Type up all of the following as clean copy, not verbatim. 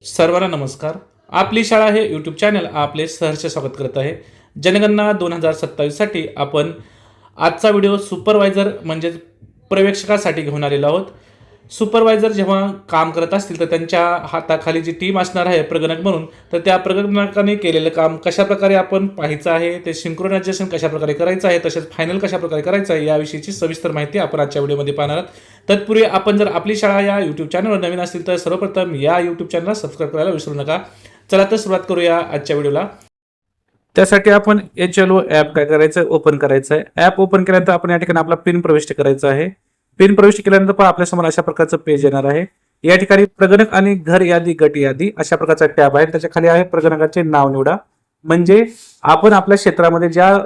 सर्वांना नमस्कार. आपली शाळा हे यूट्यूब चॅनल आपले सहर्ष स्वागत करत आहे. जनगणना 2027साठी आपण आजचा व्हिडिओ सुपरवायझर म्हणजेच पर्यवेक्षकासाठी घेऊन आलेलो आहोत. सुपरवायझर जेव्हा काम करत असतील तर त्यांच्या हाताखाली जी टीम असणार आहे प्रगणक म्हणून, तर त्या प्रगणकाने केलेलं काम कशाप्रकारे आपण पाहायचं आहे, ते सिंक्रोनायझेशन कशाप्रकारे करायचं आहे, तसेच फायनल कशाप्रकारे करायचं आहे याविषयीची सविस्तर माहिती आपण आजच्या व्हिडिओमध्ये पाहणार आहोत. तत्पूर्वी आपण जर आपली शाळा या यूट्यूब चॅनलवर नवीन असतील तर सर्वप्रथम या यूट्यूब चॅनलला सबस्क्राईब करायला विसरू नका. चला तर सुरुवात करूया आजच्या व्हिडिओला. त्यासाठी आपण HLO ॲप काय करायचं, ओपन करायचं आहे. ॲप ओपन केल्यानंतर आपण या ठिकाणी आपला पिन प्रविष्ट करायचा आहे. पिन प्रविष्ट केल्यानंतर पण आपल्यासमोर अशा प्रकारचं पेज येणार आहे. या ठिकाणी प्रगणक आणि घर यादी, गट यादी अशा प्रकारचा टॅब आहे. त्याच्या खाली आहे प्रगणकाचे नाव निवडा. म्हणजे आपण आपल्या क्षेत्रामध्ये ज्या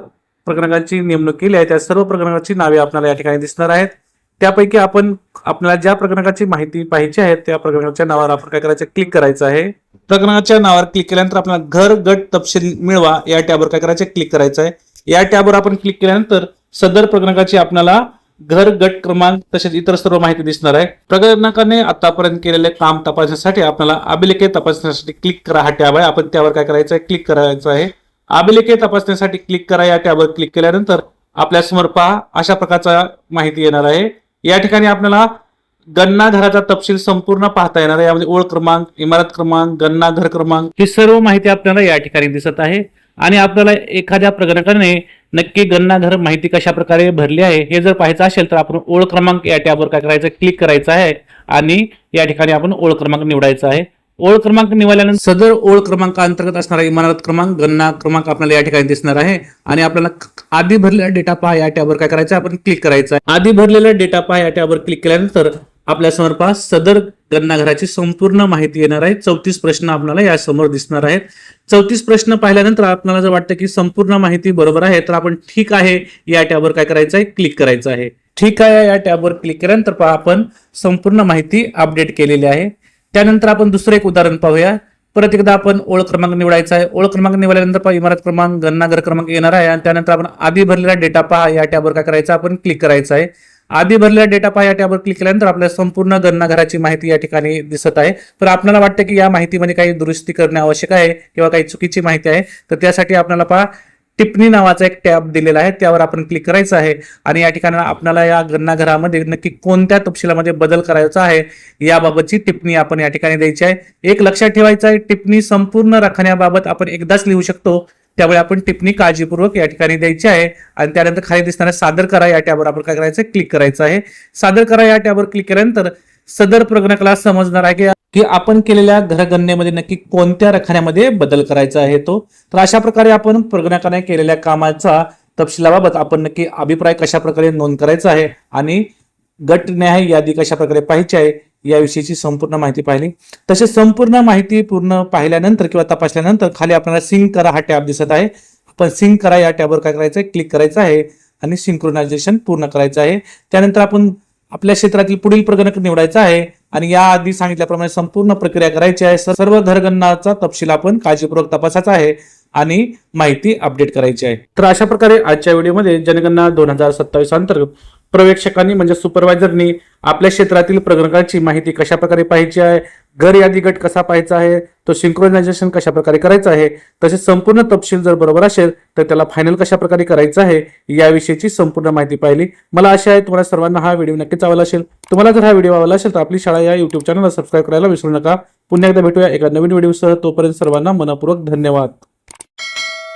प्रगणकाची नेमणूक केली आहे त्या सर्व प्रगणकाची नावे आपल्याला या ठिकाणी दिसणार आहेत. त्यापैकी आपल्याला ज्या प्रगणकाची माहिती पाहिजे आहे त्या प्रगणकाच्या नावावर आपण काय करायचं, क्लिक करायचं आहे. प्रगणकाच्या नावावर क्लिक केल्यानंतर आपल्याला घर, गट, तपशील मिळवा या टॅबवर काय करायचं, क्लिक करायचं आहे. या टॅबवर आपण क्लिक केल्यानंतर सदर प्रगणकाची आपल्याला घर, गट क्रमांक तसेच इतर सर्व माहिती दिसणार आहे. प्रगणकाने आतापर्यंत केलेले काम तपासण्यासाठी आपल्याला अभिलेखे तपासण्यासाठी क्लिक करा हा टॅब आहे. आपण त्यावर काय करायचं आहे, क्लिक करायचं आहे. अभिलेखे तपासण्यासाठी क्लिक करा या टॅबवर क्लिक केल्यानंतर आपल्या समोर पहा अशा प्रकारचा माहिती येणार आहे. या ठिकाणी आपल्याला गणना घराचा तपशील संपूर्ण पाहता येणार आहे. यामध्ये ओळ क्रमांक, इमारत क्रमांक, गणना घर क्रमांक ही सर्व माहिती आपल्याला या ठिकाणी दिसत आहे. आणि आपल्याला एखाद्या प्रगणकाने नक्की गणना घर माहिती कशा प्रकारे भरली आहे हे जर पाहायचं असेल तर आपण ओळ क्रमांक या टॅबवर काय करायचं, क्लिक करायचं आहे. आणि या ठिकाणी आपण ओळ क्रमांक निवडायचा आहे. ओळ क्रमांक निवडल्यानंतर सदर ओळ क्रमांक अंतर्गत असणारा इमारत क्रमांक, गणना क्रमांक आपल्याला या ठिकाणी दिसणार आहे. आणि आपल्याला आधी भरलेला डेटा पहा या टॅबवर काय करायचं, आपण क्लिक करायचं आहे. आधी भरलेला डेटा पहा या टॅबवर क्लिक केल्यानंतर आपल्या समोर पहा सदर गणना घराची संपूर्ण माहिती येणार आहे. 34 प्रश्न आपल्याला या समोर दिसणार आहेत. 34 प्रश्न पाहिल्यानंतर आपल्याला जर वाटतं की संपूर्ण माहिती बरोबर आहे तर आपण ठीक आहे या टॅबवर काय करायचं आहे, क्लिक करायचं आहे. ठीक आहे या टॅबवर क्लिक केल्यानंतर पहा आपण संपूर्ण माहिती अपडेट केलेली आहे. त्यानंतर आपण दुसरं एक उदाहरण पाहूया. परत एकदा आपण ओळ क्रमांक निवडायचा आहे. ओळ क्रमांक निवडल्यानंतर पहा इमारत क्रमांक, गणना घर क्रमांक येणार आहे. आणि त्यानंतर आपण आधी भरलेला डेटा पहा या टॅबवर काय करायचं, आपण क्लिक करायचं आहे. आधी भरलेला डेटा पहा या टॅबवर क्लिक केल्यानंतर आपल्याला संपूर्ण गणना घराची माहिती या ठिकाणी दिसत आहे. तर आपल्याला वाटतं की या माहितीमध्ये काही दुरुस्ती करणे आवश्यक आहे किंवा काही चुकीची माहिती आहे तर त्यासाठी आपल्याला पहा टिप्पणी नावाचा एक टॅब दिलेला आहे, त्यावर आपण क्लिक करायचं आहे. आणि या ठिकाणी आपल्याला या गणना घरामध्ये नक्की कोणत्या तपशिलामध्ये बदल करायचा आहे याबाबतची टिप्पणी आपण या ठिकाणी द्यायची आहे. एक लक्षात ठेवायचं आहे, टिप्पणी संपूर्ण राखण्याबाबत आपण एकदाच लिहू शकतो. त्यामुळे आपण टिप्पणी काळजीपूर्वक या ठिकाणी द्यायची आहे. आणि त्यानंतर खाली दिसणाऱ्या सादर करा या टॅबवर आपण काय करायचं, क्लिक करायचं आहे. सादर करा या टॅबवर क्लिक केल्यानंतर सदर प्रगणकाला समजणार आहे की आपण केलेल्या घरगणनेमध्ये नक्की कोणत्या रखान्यामध्ये बदल करायचा आहे तो. तर अशा प्रकारे आपण प्रगणकाने केलेल्या कामाचा तपशिलाबाबत आपण नक्की अभिप्राय कशा प्रकारे नोंद करायचा आहे आणि गट न्याय यादी कशा प्रकारे पाहायची आहे याविषयीची संपूर्ण माहिती पाहिली. तसेच संपूर्ण माहिती पूर्ण पाहिल्यानंतर किंवा तपासल्यानंतर खाली आपल्याला सिंक करा हा टॅब दिसत आहे. आपण सिंक करा या टॅबवर काय करायचं आहे, क्लिक करायचं आहे आणि सिंक्रोनायझेशन पूर्ण करायचं आहे. त्यानंतर आपण आपल्या क्षेत्रातील पुढील प्रगणक निवडायचा आहे आणि याआधी सांगितल्याप्रमाणे संपूर्ण प्रक्रिया करायची आहे. सर्व घरगणनाचा तपशील आपण काळजीपूर्वक तपासायचा आहे आणि माहिती अपडेट करायची आहे. तर अशा प्रकारे आजच्या व्हिडिओमध्ये जनगणना 2027 अंतर्गत पर्यवेक्षकांनी म्हणजे सुपरवायझरनी आपल्या क्षेत्रातील प्रगणकाची माहिती कशा प्रकारे पाहायची आहे, घर यादी गट कसा पाहायचा आहे, तो सिंक्रोनायझेशन कशा प्रकारे करायचं आहे, तसेच संपूर्ण तपशील जर बरोबर असेल तर त्याला फायनल कशा प्रकारे करायचं आहे याविषयीची संपूर्ण माहिती पाहिली. मला आशा आहे तुम्हाला सर्वांना हा व्हिडिओ नक्कीच आवडला असेल. तुम्हाला जर हा व्हिडिओ आवडला असेल तर आपली शाळा या युट्यूब चॅनलला सबस्क्राईब करायला विसरू नका. पुन्हा एकदा भेटूया एका नवीन व्हिडिओसह. तोपर्यंत सर्वांना मनपूर्वक धन्यवाद.